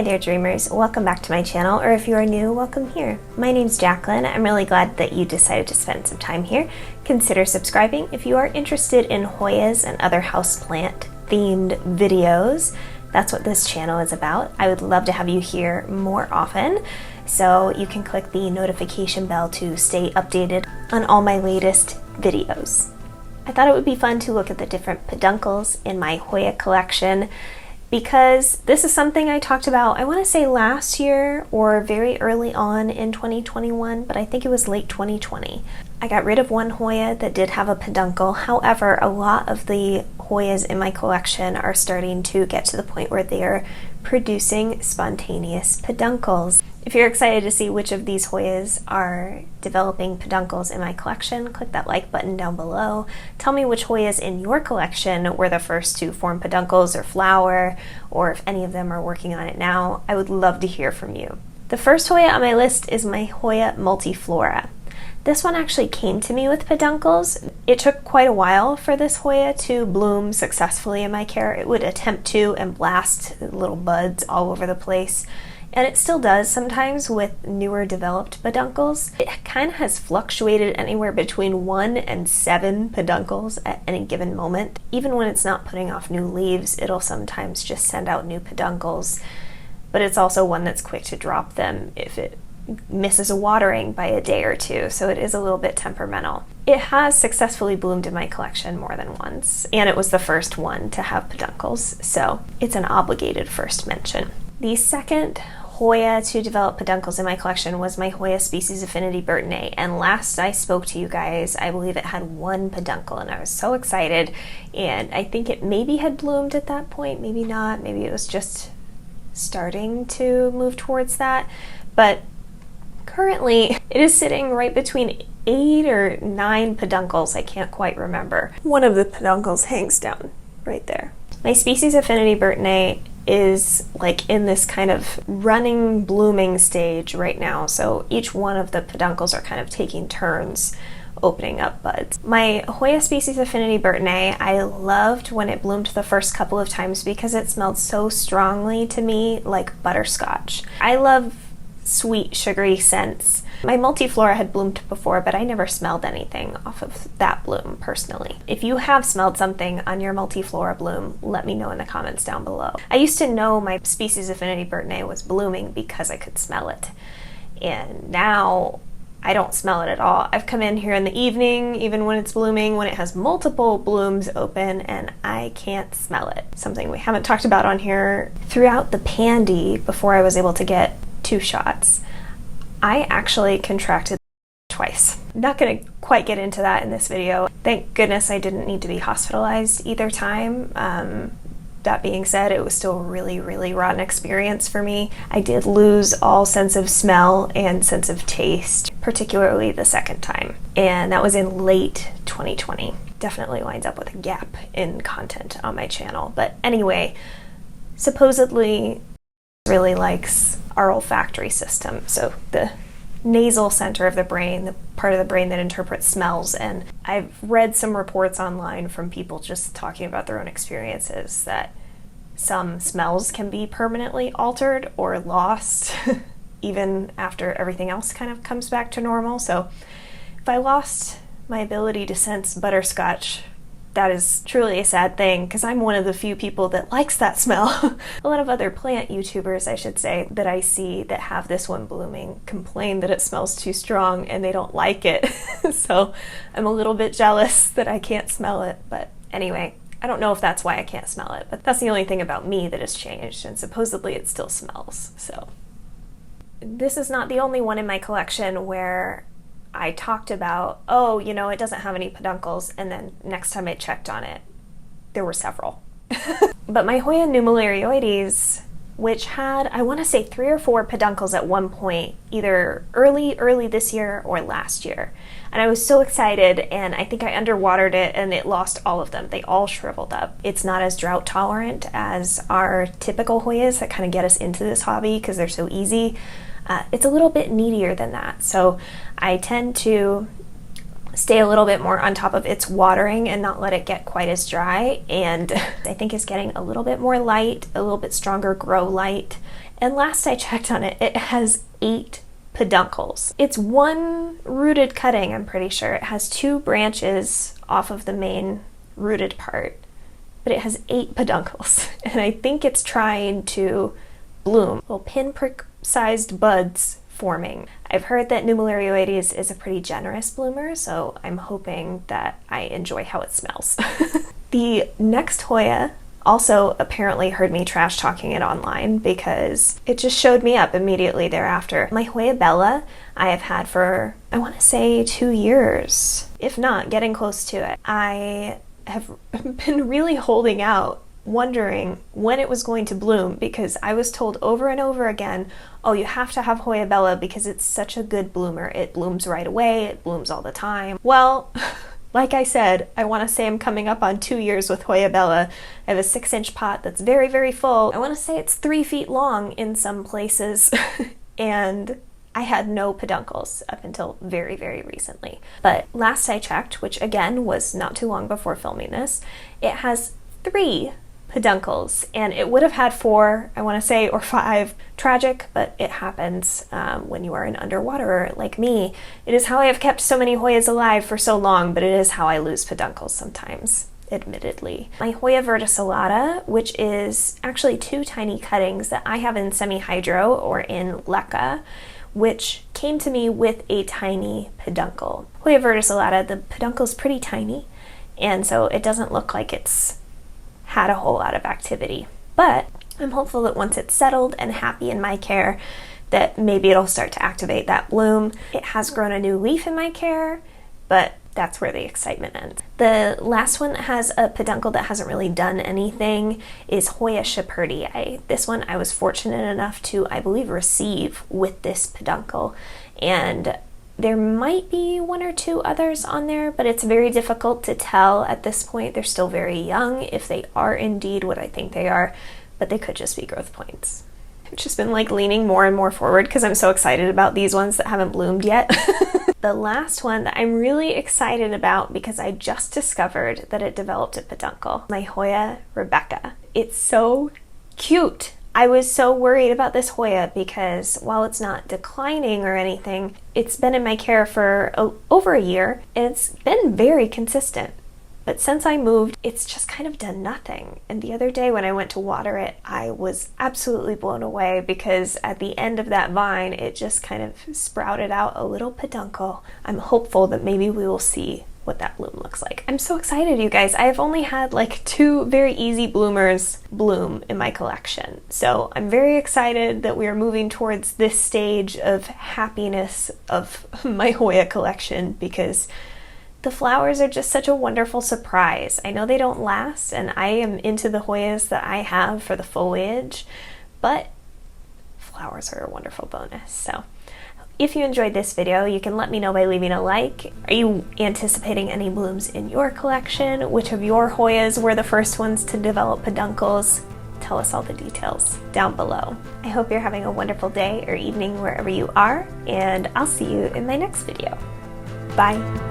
Hi there dreamers, welcome back to my channel, or if you are new, welcome here. My name's Jacqueline. I'm really glad that you decided to spend some time here. Consider subscribing if you are interested in Hoyas and other houseplant themed videos. That's what this channel is about. I would love to have you here more often, so you can click the notification bell to stay updated on all my latest videos. I thought it would be fun to look at the different peduncles in my Hoya collection, because this is something I talked about, I want to say last year or very early on in 2021, but I think it was late 2020. I got rid of one Hoya that did have a peduncle. However, a lot of the Hoyas in my collection are starting to get to the point where they are producing spontaneous peduncles. If you're excited to see which of these Hoyas are developing peduncles in my collection, click that like button down below. Tell me which Hoyas in your collection were the first to form peduncles or flower, or if any of them are working on it now. I would love to hear from you. The first Hoya on my list is my Hoya multiflora. This one actually came to me with peduncles. It took quite a while for this Hoya to bloom successfully in my care. It would attempt to and blast little buds all over the place. And it still does sometimes with newer developed peduncles. It kind of has fluctuated anywhere between 1 and 7 peduncles at any given moment. Even when it's not putting off new leaves, it'll sometimes just send out new peduncles. But it's also one that's quick to drop them if it misses a watering by a day or two, so it is a little bit temperamental. It has successfully bloomed in my collection more than once, and it was the first one to have peduncles, so it's an obligated first mention. The second Hoya to develop peduncles in my collection was my Hoya species affinity burtoniae, and last I spoke to you guys, I believe it had 1 peduncle, and I was so excited, and I think it maybe had bloomed at that point, maybe not, maybe it was just starting to move towards that, but currently it is sitting right between 8 or 9 peduncles, I can't quite remember. One of the peduncles hangs down right there. My species affinity burtoniae is like in this kind of running blooming stage right now, so each one of the peduncles are kind of taking turns opening up buds. My Hoya species affinity burtoniae, I loved when it bloomed the first couple of times because it smelled so strongly to me like butterscotch. I love sweet sugary scents. My multiflora had bloomed before, but I never smelled anything off of that bloom personally. If you have smelled something on your multiflora bloom, let me know in the comments down below. I used to know my species affinity burtoniae was blooming because I could smell it, and now I don't smell it at all. I've come in here in the evening, even when it's blooming, when it has multiple blooms open, and I can't smell it. Something we haven't talked about on here. Throughout the pandy, before I was able to get 2 shots, I actually contracted twice. Not gonna quite get into that in this video. Thank goodness I didn't need to be hospitalized either time. That being said, it was still a really rotten experience for me. I did lose all sense of smell and sense of taste, particularly the second time. And that was in late 2020. Definitely lines up with a gap in content on my channel. But anyway, supposedly really likes our olfactory system, so the nasal center of the brain, the part of the brain that interprets smells. And I've read some reports online from people just talking about their own experiences that some smells can be permanently altered or lost even after everything else kind of comes back to normal. So if I lost my ability to sense butterscotch, that is truly a sad thing, because I'm one of the few people that likes that smell. A lot of other plant YouTubers, I should say, that I see that have this one blooming complain that it smells too strong and they don't like it. So I'm a little bit jealous that I can't smell it. But anyway, I don't know if that's why I can't smell it, but that's the only thing about me that has changed, and supposedly it still smells. So this is not the only one in my collection where I talked about, oh, you know, it doesn't have any peduncles, and then next time I checked on it, there were several. But my Hoya nummularioides, which had, I want to say 3 or 4 peduncles at one point, either early this year or last year. And I was so excited, and I think I underwatered it and it lost all of them. They all shriveled up. It's not as drought tolerant as our typical Hoyas that kind of get us into this hobby because they're so easy. It's a little bit needier than that. So I tend to stay a little bit more on top of its watering and not let it get quite as dry. And I think it's getting a little bit more light, a little bit stronger grow light, And last I checked on it, it has 8 peduncles. It's one rooted cutting, I'm pretty sure. It has 2 branches off of the main rooted part, but it has 8 peduncles. And I think it's trying to bloom. Little pinprick sized buds forming. I've heard that nummularioides is a pretty generous bloomer, so I'm hoping that I enjoy how it smells. The next Hoya also apparently heard me trash talking it online because it just showed me up immediately thereafter. My Hoya Bella I have had for, I want to say 2 years, if not getting close to it. I have been really holding out, wondering when it was going to bloom, because I was told over and over again, oh, you have to have Hoya Bella because it's such a good bloomer. It blooms right away, it blooms all the time. Well, like I said, I want to say I'm coming up on 2 years with Hoya Bella. I have a 6-inch pot that's very, very full. I want to say it's 3 feet long in some places, and I had no peduncles up until very, very recently. But last I checked, which again was not too long before filming this, it has 3 peduncles, and it would have had 4, I want to say, or 5. Tragic, but it happens when you are an underwaterer like me. It is how I have kept so many Hoyas alive for so long, but it is how I lose peduncles sometimes, admittedly. My Hoya verticillata, which is actually 2 tiny cuttings that I have in semi-hydro or in leca, which came to me with a tiny peduncle. Hoya verticillata, the peduncle is pretty tiny, and so it doesn't look like it's had a whole lot of activity. But I'm hopeful that once it's settled and happy in my care, that maybe it'll start to activate that bloom. It has grown a new leaf in my care, but that's where the excitement ends. The last one that has a peduncle that hasn't really done anything is Hoya shepherdii. This one I was fortunate enough to, I believe, receive with this peduncle, and there might be 1 or 2 others on there, but it's very difficult to tell at this point. They're still very young, if they are indeed what I think they are, but they could just be growth points. I've just been like leaning more and more forward because I'm so excited about these ones that haven't bloomed yet. The last one that I'm really excited about because I just discovered that it developed a peduncle, my Hoya Rebecca. It's so cute. I was so worried about this Hoya because while it's not declining or anything, it's been in my care for over a year, and it's been very consistent. But since I moved, it's just kind of done nothing. And the other day when I went to water it, I was absolutely blown away because at the end of that vine, it just kind of sprouted out a little peduncle. I'm hopeful that maybe we will see what that bloom looks like. I'm so excited, you guys. I've only had like 2 very easy bloomers bloom in my collection. So I'm very excited that we are moving towards this stage of happiness of my Hoya collection because the flowers are just such a wonderful surprise. I know they don't last, and I am into the Hoyas that I have for the foliage, but flowers are a wonderful bonus. So if you enjoyed this video, you can let me know by leaving a like. Are you anticipating any blooms in your collection? Which of your Hoyas were the first ones to develop peduncles? Tell us all the details down below. I hope you're having a wonderful day or evening wherever you are, and I'll see you in my next video. Bye.